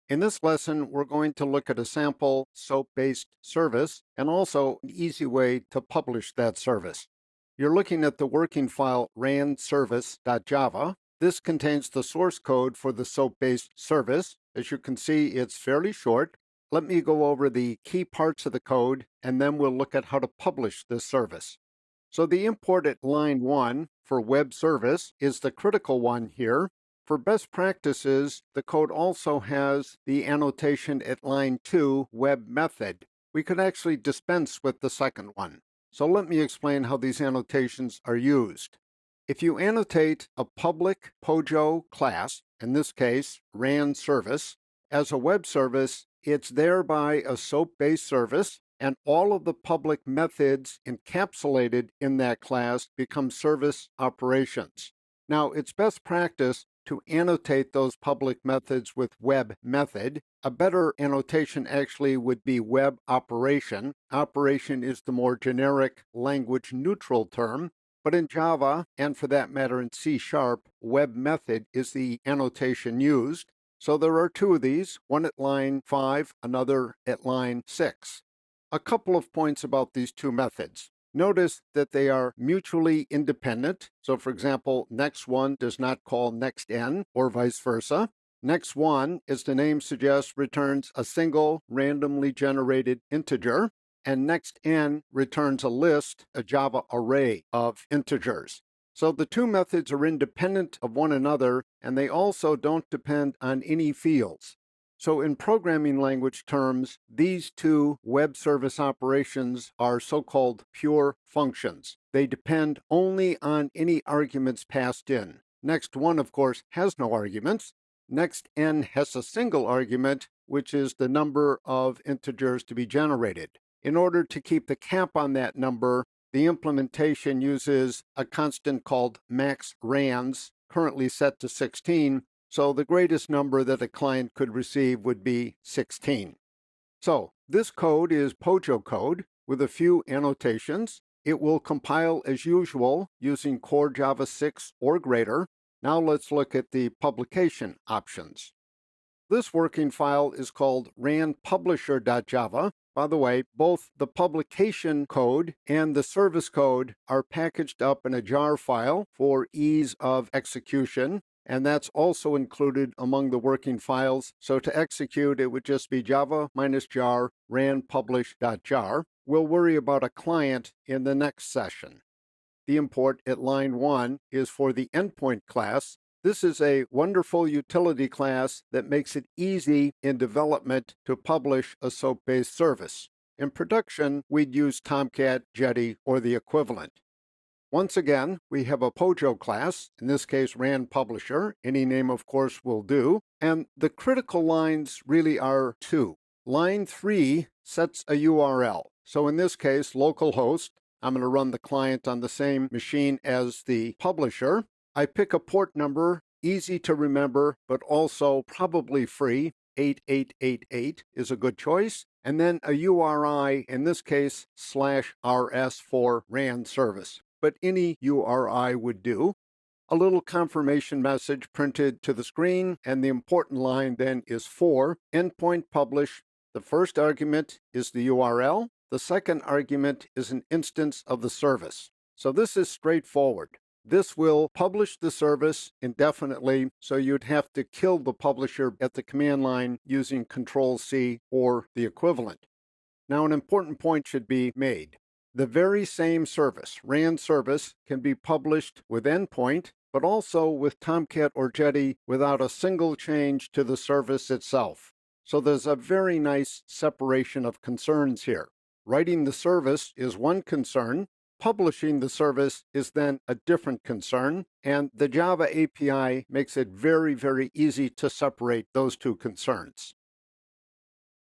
In this lesson, we're going to look at a sample SOAP-based service and also an easy way to publish that service. You're looking at the working file ranservice.java. This contains the source code for the SOAP-based service. As you can see, it's fairly short. Let me go over the key parts of the code, and then we'll look at how to publish this service. So the import at line 1 for web service is the critical one here. For best practices, the code also has the annotation at line 2, web method. We could actually dispense with the second one. So let me explain how these annotations are used. If you annotate a public POJO class, in this case, ran service, as a web service, it's thereby a SOAP-based service, and all of the public methods encapsulated in that class become service operations. Now, it's best practice to annotate those public methods with web method. A better annotation actually would be web operation. Operation is the more generic language neutral term, but in Java, and for that matter in C#, web method is the annotation used. So there are two of these, one at line 5, another at line 6. A couple of points about these two methods. Notice that they are mutually independent. So for example, next1 does not call nextn or vice versa. Next1, as the name suggests, returns a single randomly generated integer, and nextn returns a list, a Java array of integers. So the two methods are independent of one another, and they also don't depend on any fields. So in programming language terms, these two web service operations are so-called pure functions. They depend only on any arguments passed in. Next1, of course, has no arguments. Nextn has a single argument, which is the number of integers to be generated. In order to keep the cap on that number, the implementation uses a constant called maxrans, currently set to 16, so the greatest number that a client could receive would be 16. So this code is POJO code with a few annotations. It will compile as usual using core Java 6 or greater. Now let's look at the publication options. This working file is called ranpublisher.java. By the way, both the publication code and the service code are packaged up in a jar file for ease of execution, and that's also included among the working files. So to execute, it would just be java-jar ranpublish.jar. We'll worry about a client in the next session. The import at line 1 is for the endpoint class. This is a wonderful utility class that makes it easy in development to publish a SOAP-based service. In production, we'd use Tomcat, Jetty, or the equivalent. Once again, we have a POJO class, in this case ran publisher. Any name, of course, will do. And the critical lines really are two. Line 3 sets a URL. So in this case, localhost. I'm going to run the client on the same machine as the publisher. I pick a port number, easy to remember, but also probably free. 8888 is a good choice. And then a URI, in this case, /rs for ran service. But any URI would do. A little confirmation message printed to the screen, and the important line then is for endpoint publish. The first argument is the URL. The second argument is an instance of the service. So this is straightforward. This will publish the service indefinitely, so you'd have to kill the publisher at the command line using Control-C or the equivalent. Now, an important point should be made. The very same service, ran service, can be published with endpoint, but also with Tomcat or Jetty without a single change to the service itself. So there's a very nice separation of concerns here. Writing the service is one concern. Publishing the service is then a different concern, and the Java API makes it very, very easy to separate those two concerns.